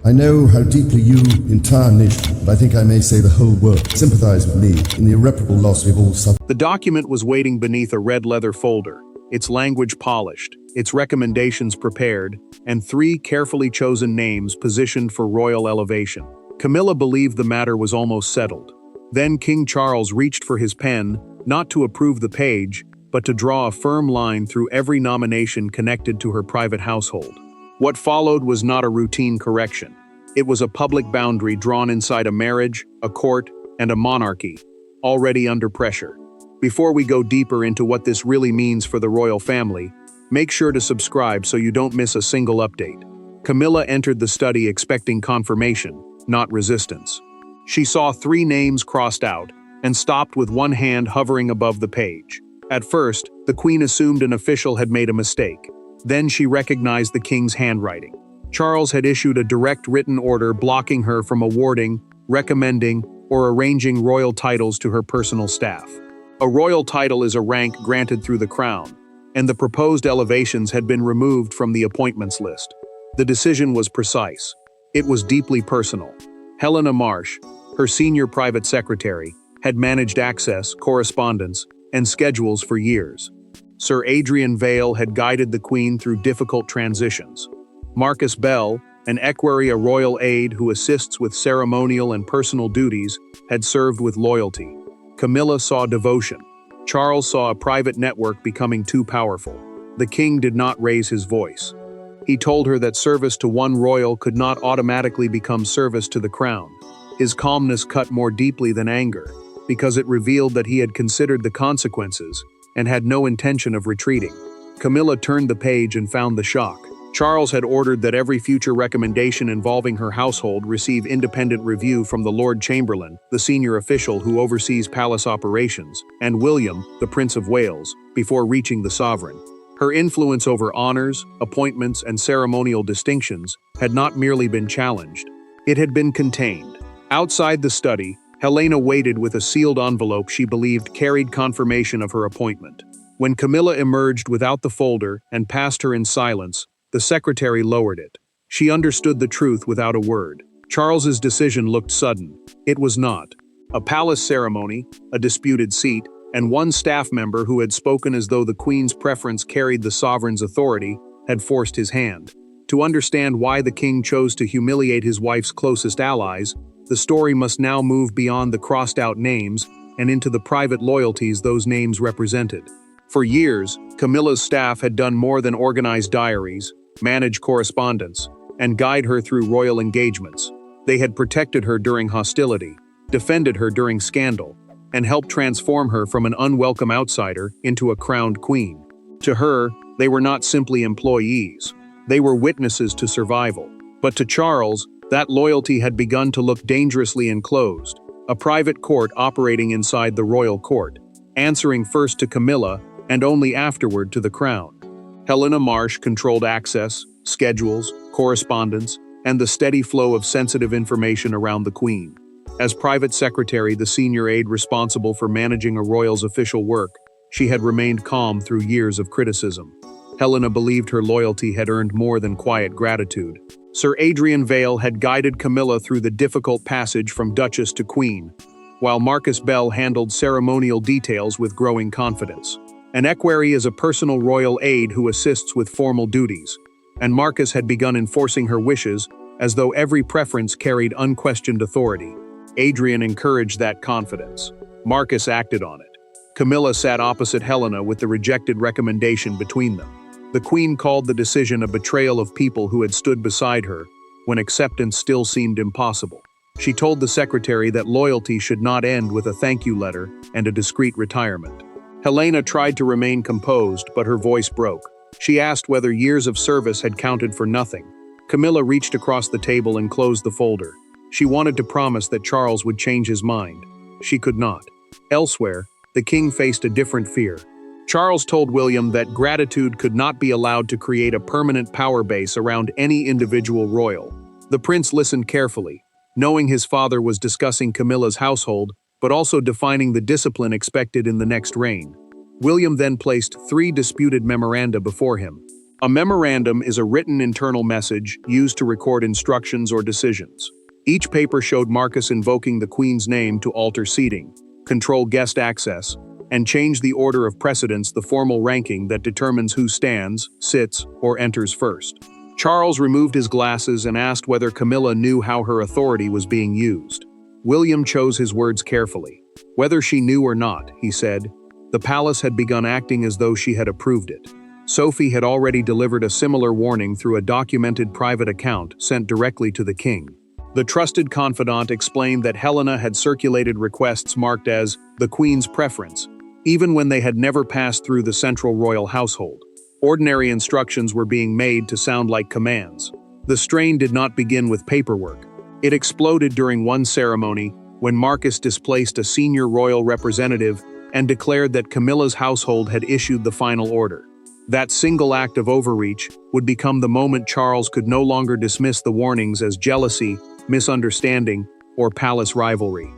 I know how deeply you, the entire nation, and I think I may say the whole world, sympathize with me in the irreparable loss we've all suffered. The document was waiting beneath a red leather folder, its language polished, its recommendations prepared, and 3 carefully chosen names positioned for royal elevation. Camilla believed the matter was almost settled. Then King Charles reached for his pen, not to approve the page, but to draw a firm line through every nomination connected to her private household. What followed was not a routine correction. It was a public boundary drawn inside a marriage, a court, and a monarchy, already under pressure. Before we go deeper into what this really means for the royal family, make sure to subscribe so you don't miss a single update. Camilla entered the study expecting confirmation, not resistance. She saw 3 names crossed out and stopped with one hand hovering above the page. At first, the queen assumed an official had made a mistake. Then she recognized the king's handwriting. Charles had issued a direct written order blocking her from awarding, recommending, or arranging royal titles to her personal staff. A royal title is a rank granted through the crown, and the proposed elevations had been removed from the appointments list. The decision was precise. It was deeply personal. Helena Marsh, her senior private secretary, had managed access, correspondence, and schedules for years. Sir Adrian Vale had guided the Queen through difficult transitions. Marcus Bell, an equerry, a royal aide who assists with ceremonial and personal duties, had served with loyalty. Camilla saw devotion. Charles saw a private network becoming too powerful. The king did not raise his voice. He told her that service to one royal could not automatically become service to the crown. His calmness cut more deeply than anger, because it revealed that he had considered the consequences and had no intention of retreating. Camilla turned the page and found the shock. Charles had ordered that every future recommendation involving her household receive independent review from the Lord Chamberlain, the senior official who oversees palace operations, and William, the Prince of Wales, before reaching the sovereign. Her influence over honors, appointments, and ceremonial distinctions had not merely been challenged. It had been contained. Outside the study, Helena waited with a sealed envelope she believed carried confirmation of her appointment. When Camilla emerged without the folder and passed her in silence, the secretary lowered it. She understood the truth without a word. Charles's decision looked sudden. It was not. A palace ceremony, a disputed seat, and one staff member who had spoken as though the Queen's preference carried the sovereign's authority had forced his hand. To understand why the king chose to humiliate his wife's closest allies, the story must now move beyond the crossed-out names and into the private loyalties those names represented. For years, Camilla's staff had done more than organize diaries, manage correspondence, and guide her through royal engagements. They had protected her during hostility, defended her during scandal, and helped transform her from an unwelcome outsider into a crowned queen. To her, they were not simply employees. They were witnesses to survival. But to Charles, that loyalty had begun to look dangerously enclosed, a private court operating inside the royal court, answering first to Camilla and only afterward to the crown. Helena Marsh controlled access, schedules, correspondence, and the steady flow of sensitive information around the Queen. As private secretary, the senior aide responsible for managing a royal's official work, she had remained calm through years of criticism. Helena believed her loyalty had earned more than quiet gratitude. Sir Adrian Vale had guided Camilla through the difficult passage from Duchess to Queen, while Marcus Bell handled ceremonial details with growing confidence. An equerry is a personal royal aide who assists with formal duties, and Marcus had begun enforcing her wishes as though every preference carried unquestioned authority. Adrian encouraged that confidence. Marcus acted on it. Camilla sat opposite Helena with the rejected recommendation between them. The Queen called the decision a betrayal of people who had stood beside her when acceptance still seemed impossible. She told the secretary that loyalty should not end with a thank you letter and a discreet retirement. Helena tried to remain composed, but her voice broke. She asked whether years of service had counted for nothing. Camilla reached across the table and closed the folder. She wanted to promise that Charles would change his mind. She could not. Elsewhere, the king faced a different fear. Charles told William that gratitude could not be allowed to create a permanent power base around any individual royal. The prince listened carefully, knowing his father was discussing Camilla's household, but also defining the discipline expected in the next reign. William then placed 3 disputed memoranda before him. A memorandum is a written internal message used to record instructions or decisions. Each paper showed Marcus invoking the Queen's name to alter seating, control guest access, and change the order of precedence, the formal ranking that determines who stands, sits, or enters first. Charles removed his glasses and asked whether Camilla knew how her authority was being used. William chose his words carefully. Whether she knew or not, he said, the palace had begun acting as though she had approved it. Sophie had already delivered a similar warning through a documented private account sent directly to the king. The trusted confidant explained that Helena had circulated requests marked as the Queen's preference, even when they had never passed through the central royal household. Ordinary instructions were being made to sound like commands. The strain did not begin with paperwork. It exploded during one ceremony when Marcus displaced a senior royal representative and declared that Camilla's household had issued the final order. That single act of overreach would become the moment Charles could no longer dismiss the warnings as jealousy, misunderstanding, or palace rivalry.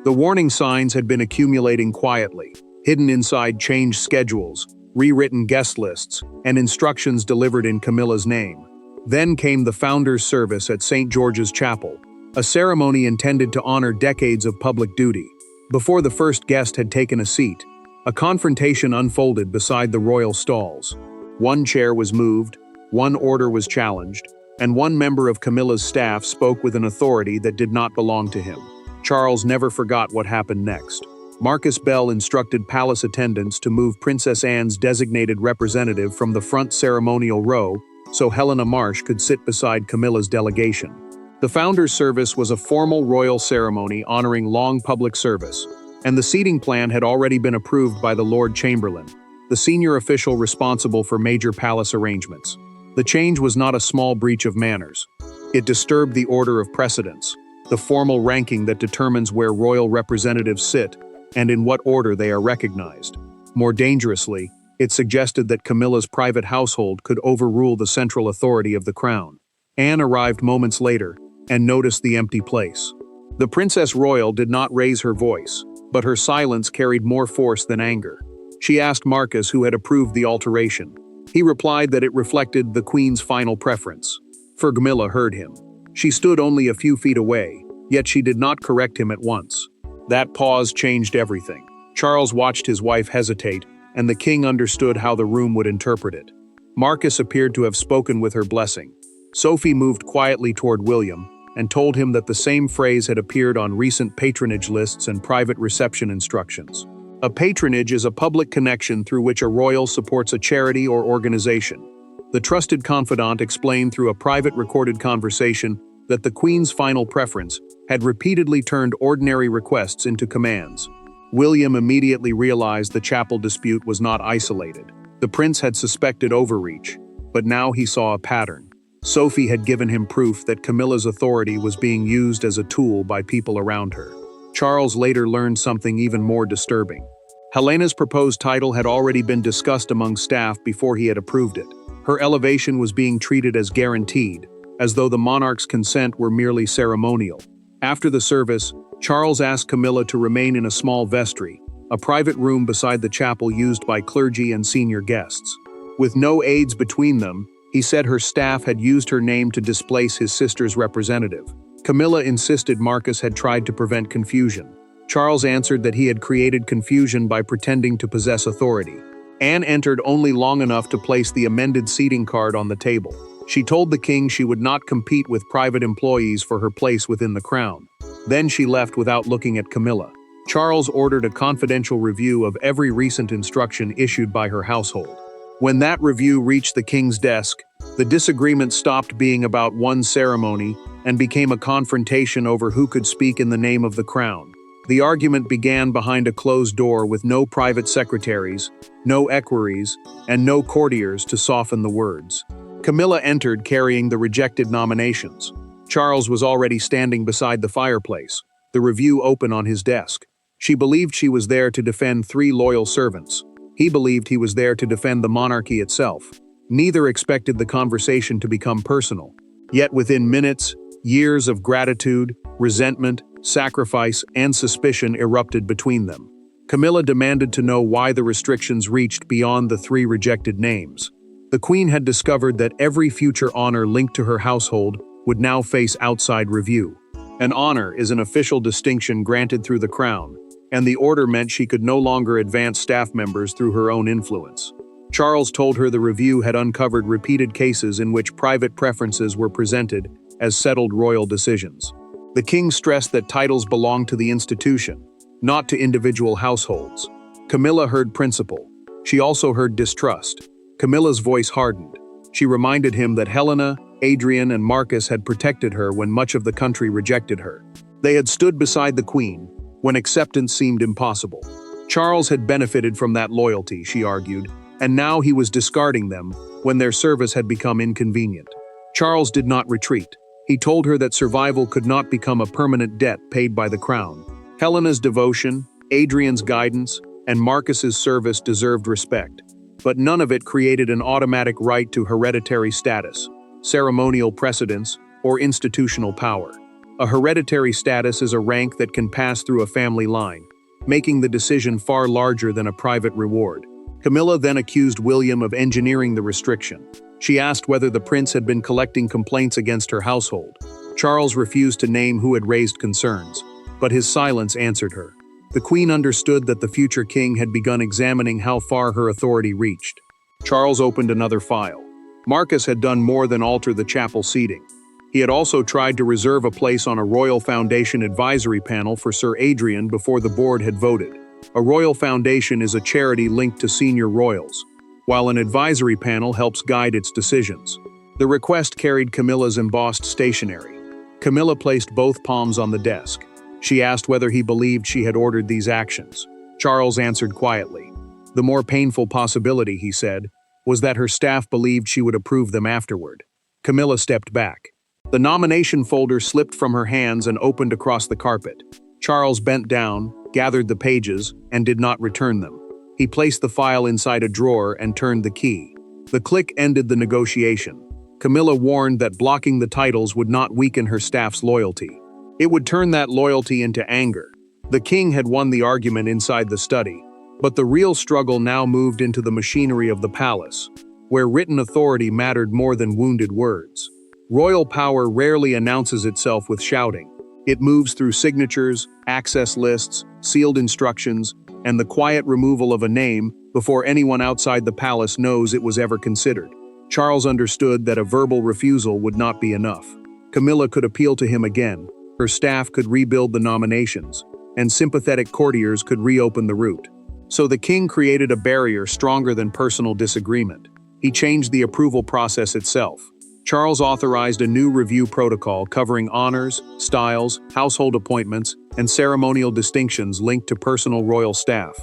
The warning signs had been accumulating quietly, hidden inside changed schedules, rewritten guest lists, and instructions delivered in Camilla's name. Then came the Founder's Service at St. George's Chapel, a ceremony intended to honor decades of public duty. Before the first guest had taken a seat, a confrontation unfolded beside the royal stalls. One chair was moved, one order was challenged, and one member of Camilla's staff spoke with an authority that did not belong to him. Charles never forgot what happened next. Marcus Bell instructed palace attendants to move Princess Anne's designated representative from the front ceremonial row so Helena Marsh could sit beside Camilla's delegation. The Founder's Service was a formal royal ceremony honoring long public service, and the seating plan had already been approved by the Lord Chamberlain, the senior official responsible for major palace arrangements. The change was not a small breach of manners. It disturbed the order of precedence, the formal ranking that determines where royal representatives sit and in what order they are recognized. More dangerously, it suggested that Camilla's private household could overrule the central authority of the crown. Anne arrived moments later and noticed the empty place. The Princess Royal did not raise her voice, but her silence carried more force than anger. She asked Marcus who had approved the alteration. He replied that it reflected the Queen's final preference. Camilla heard him. She stood only a few feet away, yet she did not correct him at once. That pause changed everything. Charles watched his wife hesitate, and the king understood how the room would interpret it. Marcus appeared to have spoken with her blessing. Sophie moved quietly toward William and told him that the same phrase had appeared on recent patronage lists and private reception instructions. A patronage is a public connection through which a royal supports a charity or organization. The trusted confidant explained through a private recorded conversation that the Queen's final preference had repeatedly turned ordinary requests into commands. William immediately realized the chapel dispute was not isolated. The prince had suspected overreach, but now he saw a pattern. Sophie had given him proof that Camilla's authority was being used as a tool by people around her. Charles later learned something even more disturbing. Helena's proposed title had already been discussed among staff before he had approved it. Her elevation was being treated as guaranteed, as though the monarch's consent were merely ceremonial. After the service, Charles asked Camilla to remain in a small vestry, a private room beside the chapel used by clergy and senior guests. With no aides between them, he said her staff had used her name to displace his sister's representative. Camilla insisted Marcus had tried to prevent confusion. Charles answered that he had created confusion by pretending to possess authority. Anne entered only long enough to place the amended seating card on the table. She told the king she would not compete with private employees for her place within the crown. Then she left without looking at Camilla. Charles ordered a confidential review of every recent instruction issued by her household. When that review reached the king's desk, the disagreement stopped being about one ceremony and became a confrontation over who could speak in the name of the crown. The argument began behind a closed door with no private secretaries, no equerries, and no courtiers to soften the words. Camilla entered carrying the rejected nominations. Charles was already standing beside the fireplace, the review open on his desk. She believed she was there to defend 3 loyal servants. He believed he was there to defend the monarchy itself. Neither expected the conversation to become personal. Yet within minutes, years of gratitude, resentment, sacrifice, and suspicion erupted between them. Camilla demanded to know why the restrictions reached beyond the 3 rejected names. The queen had discovered that every future honor linked to her household would now face outside review. An honor is an official distinction granted through the crown, and the order meant she could no longer advance staff members through her own influence. Charles told her the review had uncovered repeated cases in which private preferences were presented as settled royal decisions. The king stressed that titles belonged to the institution, not to individual households. Camilla heard principle. She also heard distrust. Camilla's voice hardened. She reminded him that Helena, Adrian, and Marcus had protected her when much of the country rejected her. They had stood beside the queen when acceptance seemed impossible. Charles had benefited from that loyalty, she argued, and now he was discarding them when their service had become inconvenient. Charles did not retreat. He told her that survival could not become a permanent debt paid by the crown. Helena's devotion, Adrian's guidance, and Marcus's service deserved respect, but none of it created an automatic right to hereditary status, ceremonial precedence, or institutional power. A hereditary status is a rank that can pass through a family line, making the decision far larger than a private reward. Camilla then accused William of engineering the restriction. She asked whether the prince had been collecting complaints against her household. Charles refused to name who had raised concerns, but his silence answered her. The queen understood that the future king had begun examining how far her authority reached. Charles opened another file. Marcus had done more than alter the chapel seating. He had also tried to reserve a place on a Royal Foundation advisory panel for Sir Adrian before the board had voted. A Royal Foundation is a charity linked to senior royals, while an advisory panel helps guide its decisions. The request carried Camilla's embossed stationery. Camilla placed both palms on the desk. She asked whether he believed she had ordered these actions. Charles answered quietly. The more painful possibility, he said, was that her staff believed she would approve them afterward. Camilla stepped back. The nomination folder slipped from her hands and opened across the carpet. Charles bent down, gathered the pages, and did not return them. He placed the file inside a drawer and turned the key. The click ended the negotiation. Camilla warned that blocking the titles would not weaken her staff's loyalty. It would turn that loyalty into anger. The king had won the argument inside the study, but the real struggle now moved into the machinery of the palace, where written authority mattered more than wounded words. Royal power rarely announces itself with shouting. It moves through signatures, access lists, sealed instructions, and the quiet removal of a name before anyone outside the palace knows it was ever considered. Charles understood that a verbal refusal would not be enough. Camilla could appeal to him again, her staff could rebuild the nominations, and sympathetic courtiers could reopen the route. So the king created a barrier stronger than personal disagreement. He changed the approval process itself. Charles authorized a new review protocol covering honors, styles, household appointments, and ceremonial distinctions linked to personal royal staff.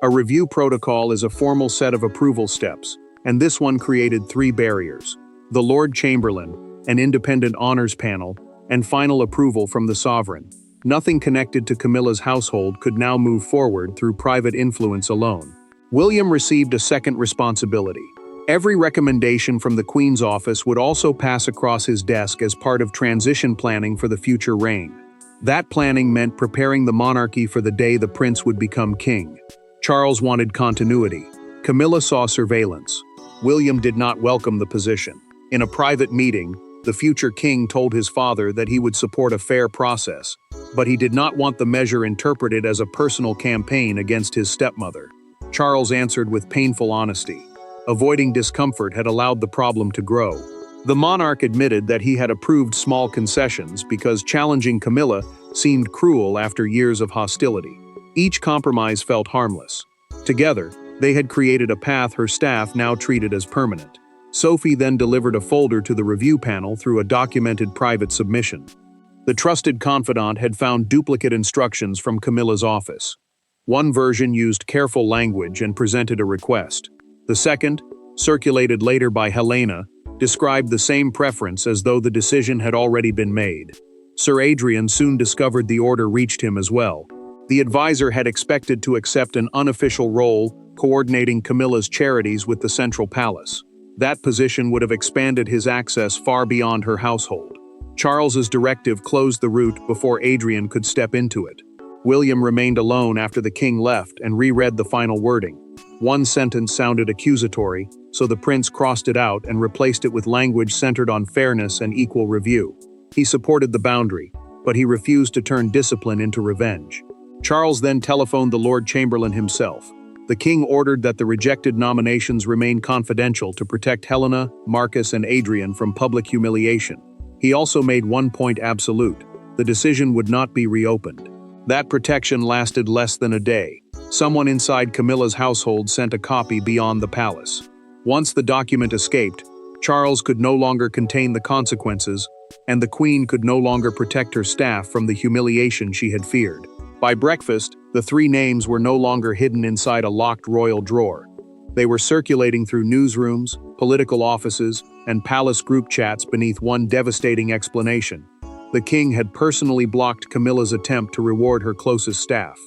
A review protocol is a formal set of approval steps, and this one created 3 barriers: the Lord Chamberlain, an independent honors panel, and final approval from the sovereign. Nothing connected to Camilla's household could now move forward through private influence alone. William received a second responsibility. Every recommendation from the Queen's office would also pass across his desk as part of transition planning for the future reign. That planning meant preparing the monarchy for the day the prince would become king. Charles wanted continuity. Camilla saw surveillance. William did not welcome the position. In a private meeting, the future king told his father that he would support a fair process, but he did not want the measure interpreted as a personal campaign against his stepmother. Charles answered with painful honesty. Avoiding discomfort had allowed the problem to grow. The monarch admitted that he had approved small concessions because challenging Camilla seemed cruel after years of hostility. Each compromise felt harmless. Together, they had created a path her staff now treated as permanent. Sophie then delivered a folder to the review panel through a documented private submission. The trusted confidant had found duplicate instructions from Camilla's office. One version used careful language and presented a request. The second, circulated later by Helena, described the same preference as though the decision had already been made. Sir Adrian soon discovered the order reached him as well. The advisor had expected to accept an unofficial role coordinating Camilla's charities with the central palace. That position would have expanded his access far beyond her household. Charles's directive closed the route before Adrian could step into it. William remained alone after the king left and reread the final wording. One sentence sounded accusatory, so the prince crossed it out and replaced it with language centered on fairness and equal review. He supported the boundary, but he refused to turn discipline into revenge. Charles then telephoned the Lord Chamberlain himself. The king ordered that the rejected nominations remain confidential to protect Helena, Marcus, and Adrian from public humiliation. He also made one point absolute: the decision would not be reopened. That protection lasted less than a day. Someone inside Camilla's household sent a copy beyond the palace. Once the document escaped, Charles could no longer contain the consequences, and the queen could no longer protect her staff from the humiliation she had feared. By breakfast, the three names were no longer hidden inside a locked royal drawer. They were circulating through newsrooms, political offices, and palace group chats beneath one devastating explanation: the king had personally blocked Camilla's attempt to reward her closest staff.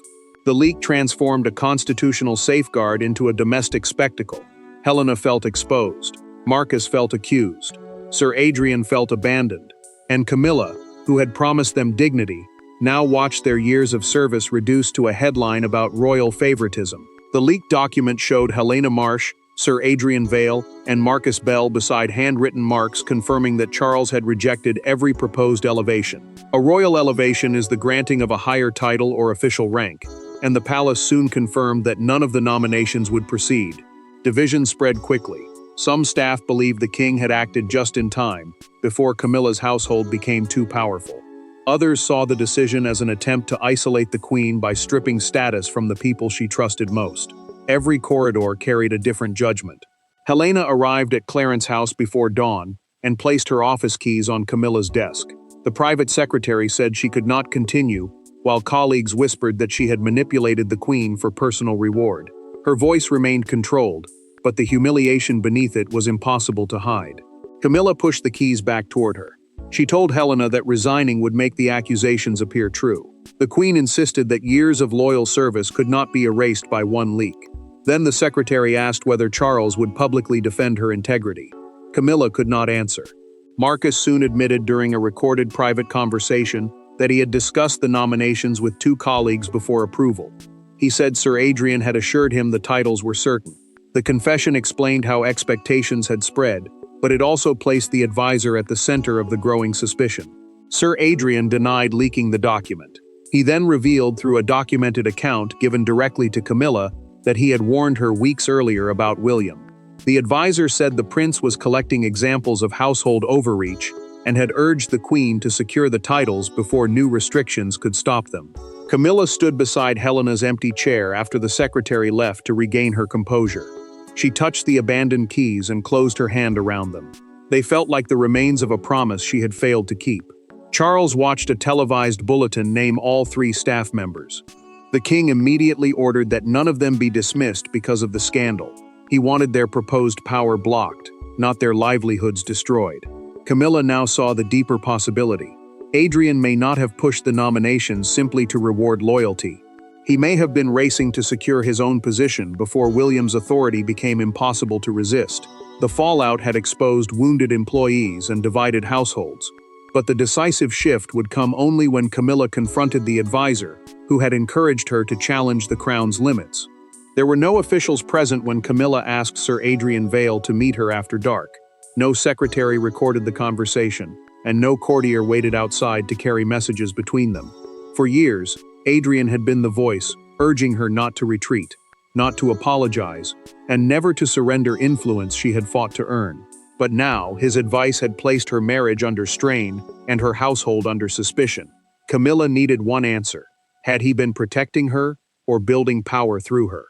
The leak transformed a constitutional safeguard into a domestic spectacle. Helena felt exposed. Marcus felt accused. Sir Adrian felt abandoned. And Camilla, who had promised them dignity, now watched their years of service reduced to a headline about royal favoritism. The leaked document showed Helena Marsh, Sir Adrian Vale, and Marcus Bell beside handwritten marks confirming that Charles had rejected every proposed elevation. A royal elevation is the granting of a higher title or official rank, and the palace soon confirmed that none of the nominations would proceed. Division spread quickly. Some staff believed the king had acted just in time, before Camilla's household became too powerful. Others saw the decision as an attempt to isolate the queen by stripping status from the people she trusted most. Every corridor carried a different judgment. Helena arrived at Clarence's house before dawn and placed her office keys on Camilla's desk. The private secretary said she could not continue, while colleagues whispered that she had manipulated the queen for personal reward. Her voice remained controlled, but the humiliation beneath it was impossible to hide. Camilla pushed the keys back toward her. She told Helena that resigning would make the accusations appear true. The queen insisted that years of loyal service could not be erased by one leak. Then the secretary asked whether Charles would publicly defend her integrity. Camilla could not answer. Marcus soon admitted during a recorded private conversation that he had discussed the nominations with two colleagues before approval. He said Sir Adrian had assured him the titles were certain. The confession explained how expectations had spread, but it also placed the advisor at the center of the growing suspicion. Sir Adrian denied leaking the document. He then revealed through a documented account given directly to Camilla that he had warned her weeks earlier about William. The advisor said the prince was collecting examples of household overreach and had urged the queen to secure the titles before new restrictions could stop them. Camilla stood beside Helena's empty chair after the secretary left to regain her composure. She touched the abandoned keys and closed her hand around them. They felt like the remains of a promise she had failed to keep. Charles watched a televised bulletin name all three staff members. The king immediately ordered that none of them be dismissed because of the scandal. He wanted their proposed power blocked, not their livelihoods destroyed. Camilla now saw the deeper possibility. Adrian may not have pushed the nominations simply to reward loyalty. He may have been racing to secure his own position before William's authority became impossible to resist. The fallout had exposed wounded employees and divided households. But the decisive shift would come only when Camilla confronted the advisor, who had encouraged her to challenge the crown's limits. There were no officials present when Camilla asked Sir Adrian Vale to meet her after dark. No secretary recorded the conversation, and no courtier waited outside to carry messages between them. For years, Adrian had been the voice, urging her not to retreat, not to apologize, and never to surrender influence she had fought to earn. But now, his advice had placed her marriage under strain and her household under suspicion. Camilla needed one answer. Had he been protecting her or building power through her?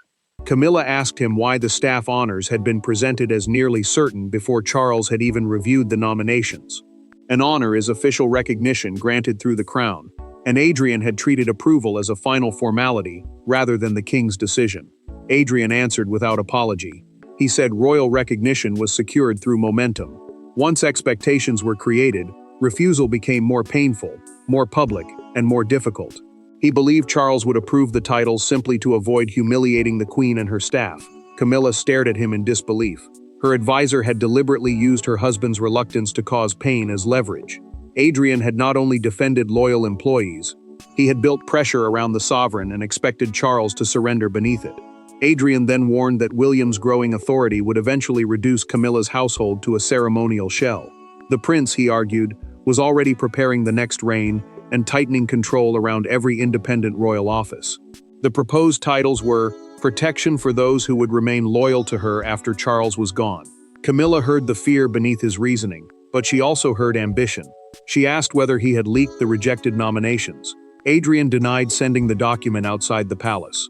Camilla asked him why the staff honors had been presented as nearly certain before Charles had even reviewed the nominations. An honor is official recognition granted through the crown, and Adrian had treated approval as a final formality rather than the king's decision. Adrian answered without apology. He said royal recognition was secured through momentum. Once expectations were created, refusal became more painful, more public, and more difficult. He believed Charles would approve the titles simply to avoid humiliating the queen and her staff. Camilla stared at him in disbelief. Her advisor had deliberately used her husband's reluctance to cause pain as leverage. Adrian had not only defended loyal employees, he had built pressure around the sovereign and expected Charles to surrender beneath it. Adrian then warned that William's growing authority would eventually reduce Camilla's household to a ceremonial shell. The prince, he argued, was already preparing the next reign and tightening control around every independent royal office. The proposed titles were protection for those who would remain loyal to her after Charles was gone. Camilla heard the fear beneath his reasoning, but she also heard ambition. She asked whether he had leaked the rejected nominations. Adrian denied sending the document outside the palace.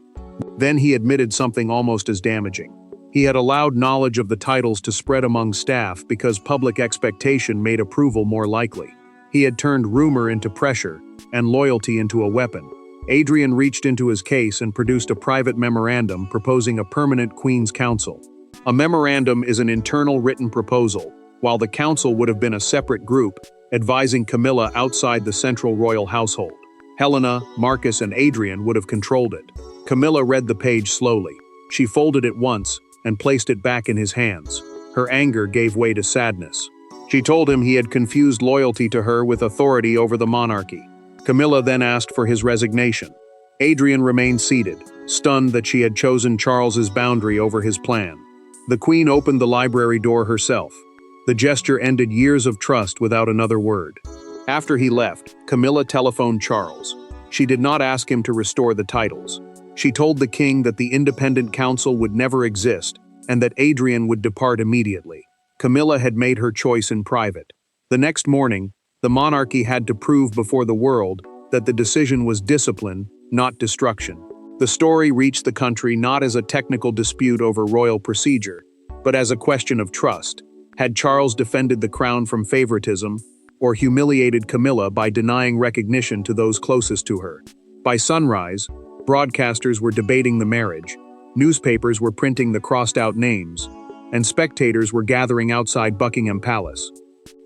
Then he admitted something almost as damaging. He had allowed knowledge of the titles to spread among staff because public expectation made approval more likely. He had turned rumor into pressure and loyalty into a weapon. Adrian reached into his case and produced a private memorandum proposing a permanent Queen's Council. A memorandum is an internal written proposal, while the council would have been a separate group, advising Camilla outside the central royal household. Helena, Marcus, and Adrian would have controlled it. Camilla read the page slowly. She folded it once and placed it back in his hands. Her anger gave way to sadness. She told him he had confused loyalty to her with authority over the monarchy. Camilla then asked for his resignation. Adrian remained seated, stunned that she had chosen Charles's boundary over his plan. The Queen opened the library door herself. The gesture ended years of trust without another word. After he left, Camilla telephoned Charles. She did not ask him to restore the titles. She told the king that the independent council would never exist and that Adrian would depart immediately. Camilla had made her choice in private. The next morning, the monarchy had to prove before the world that the decision was discipline, not destruction. The story reached the country not as a technical dispute over royal procedure, but as a question of trust. Had Charles defended the crown from favoritism, or humiliated Camilla by denying recognition to those closest to her? By sunrise, broadcasters were debating the marriage, newspapers were printing the crossed-out names, and spectators were gathering outside Buckingham Palace.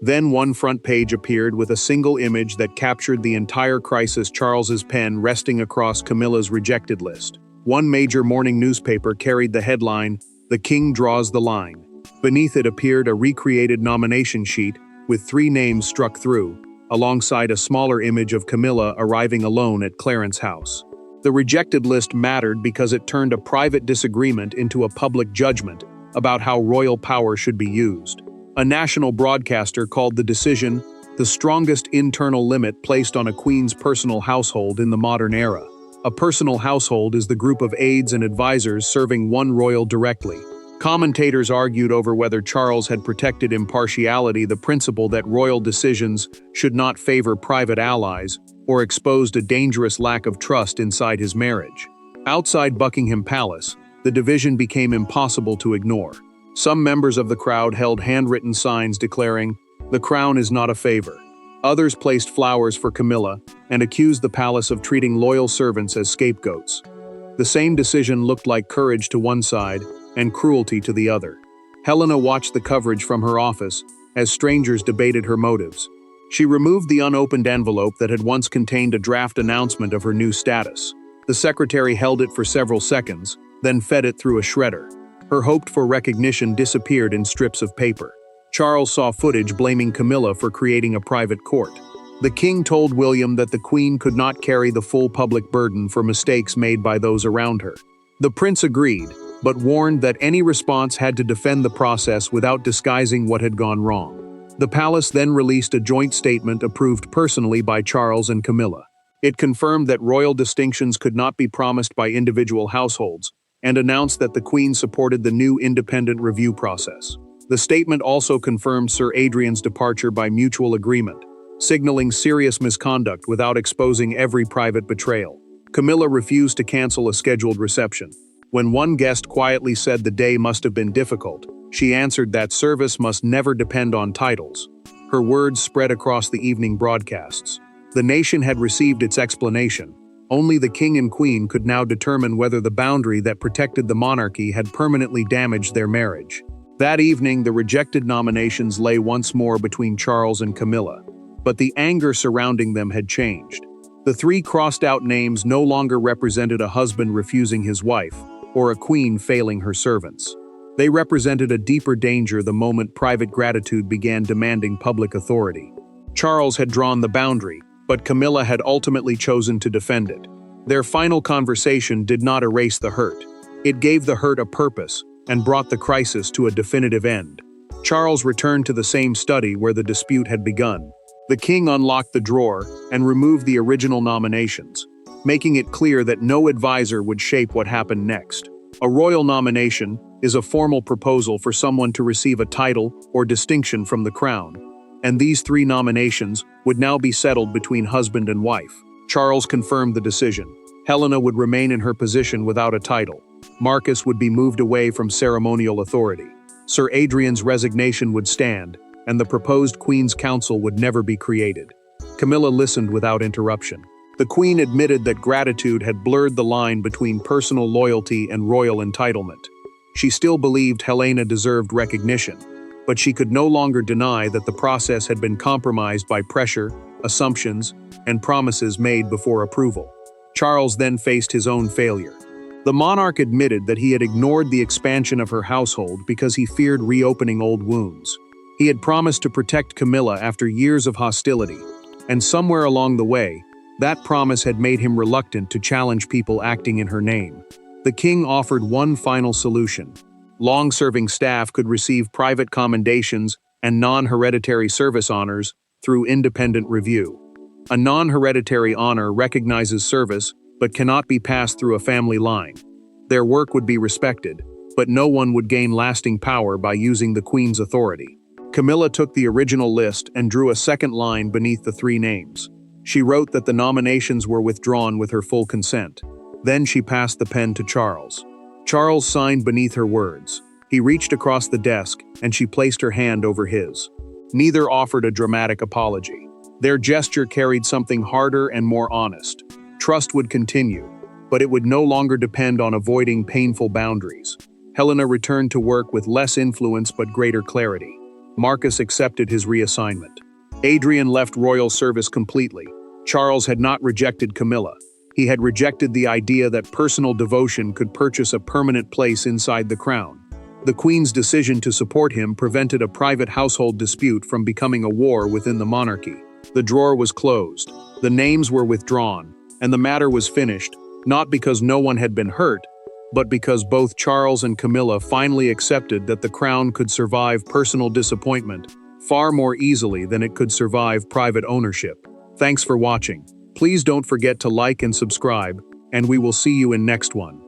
Then one front page appeared with a single image that captured the entire crisis, Charles's pen resting across Camilla's rejected list. One major morning newspaper carried the headline, "The King Draws the Line." Beneath it appeared a recreated nomination sheet with 3 names struck through, alongside a smaller image of Camilla arriving alone at Clarence House. The rejected list mattered because it turned a private disagreement into a public judgment about how royal power should be used. A national broadcaster called the decision the strongest internal limit placed on a queen's personal household in the modern era. A personal household is the group of aides and advisors serving one royal directly. Commentators argued over whether Charles had protected impartiality, the principle that royal decisions should not favor private allies, or exposed a dangerous lack of trust inside his marriage. Outside Buckingham Palace, the division became impossible to ignore. Some members of the crowd held handwritten signs declaring, "The crown is not a favor." Others placed flowers for Camilla and accused the palace of treating loyal servants as scapegoats. The same decision looked like courage to one side and cruelty to the other. Helena watched the coverage from her office as strangers debated her motives. She removed the unopened envelope that had once contained a draft announcement of her new status. The secretary held it for several seconds, then fed it through a shredder. Her hoped-for recognition disappeared in strips of paper. Charles saw footage blaming Camilla for creating a private court. The king told William that the queen could not carry the full public burden for mistakes made by those around her. The prince agreed, but warned that any response had to defend the process without disguising what had gone wrong. The palace then released a joint statement approved personally by Charles and Camilla. It confirmed that royal distinctions could not be promised by individual households, and announced that the Queen supported the new independent review process. The statement also confirmed Sir Adrian's departure by mutual agreement, signaling serious misconduct without exposing every private betrayal. Camilla refused to cancel a scheduled reception. When one guest quietly said the day must have been difficult, she answered that service must never depend on titles. Her words spread across the evening broadcasts. The nation had received its explanation. Only the king and queen could now determine whether the boundary that protected the monarchy had permanently damaged their marriage. That evening, the rejected nominations lay once more between Charles and Camilla. But the anger surrounding them had changed. The 3 crossed-out names no longer represented a husband refusing his wife, or a queen failing her servants. They represented a deeper danger the moment private gratitude began demanding public authority. Charles had drawn the boundary, but Camilla had ultimately chosen to defend it. Their final conversation did not erase the hurt. It gave the hurt a purpose and brought the crisis to a definitive end. Charles returned to the same study where the dispute had begun. The king unlocked the drawer and removed the original nominations, making it clear that no advisor would shape what happened next. A royal nomination is a formal proposal for someone to receive a title or distinction from the crown, and these 3 nominations would now be settled between husband and wife. Charles confirmed the decision. Helena would remain in her position without a title. Marcus would be moved away from ceremonial authority. Sir Adrian's resignation would stand, and the proposed Queen's Council would never be created. Camilla listened without interruption. The Queen admitted that gratitude had blurred the line between personal loyalty and royal entitlement. She still believed Helena deserved recognition, but she could no longer deny that the process had been compromised by pressure, assumptions, and promises made before approval. Charles then faced his own failure. The monarch admitted that he had ignored the expansion of her household because he feared reopening old wounds. He had promised to protect Camilla after years of hostility, and somewhere along the way, that promise had made him reluctant to challenge people acting in her name. The king offered one final solution. Long-serving staff could receive private commendations and non-hereditary service honors through independent review. A non-hereditary honor recognizes service but cannot be passed through a family line. Their work would be respected, but no one would gain lasting power by using the Queen's authority. Camilla took the original list and drew a second line beneath the 3 names. She wrote that the nominations were withdrawn with her full consent. Then she passed the pen to Charles. Charles signed beneath her words. He reached across the desk, and she placed her hand over his. Neither offered a dramatic apology. Their gesture carried something harder and more honest. Trust would continue, but it would no longer depend on avoiding painful boundaries. Helena returned to work with less influence but greater clarity. Marcus accepted his reassignment. Adrian left royal service completely. Charles had not rejected Camilla. He had rejected the idea that personal devotion could purchase a permanent place inside the crown. The Queen's decision to support him prevented a private household dispute from becoming a war within the monarchy. The drawer was closed, the names were withdrawn, and the matter was finished, not because no one had been hurt, but because both Charles and Camilla finally accepted that the crown could survive personal disappointment far more easily than it could survive private ownership. Thanks for watching. Please don't forget to like and subscribe, and we will see you in next one.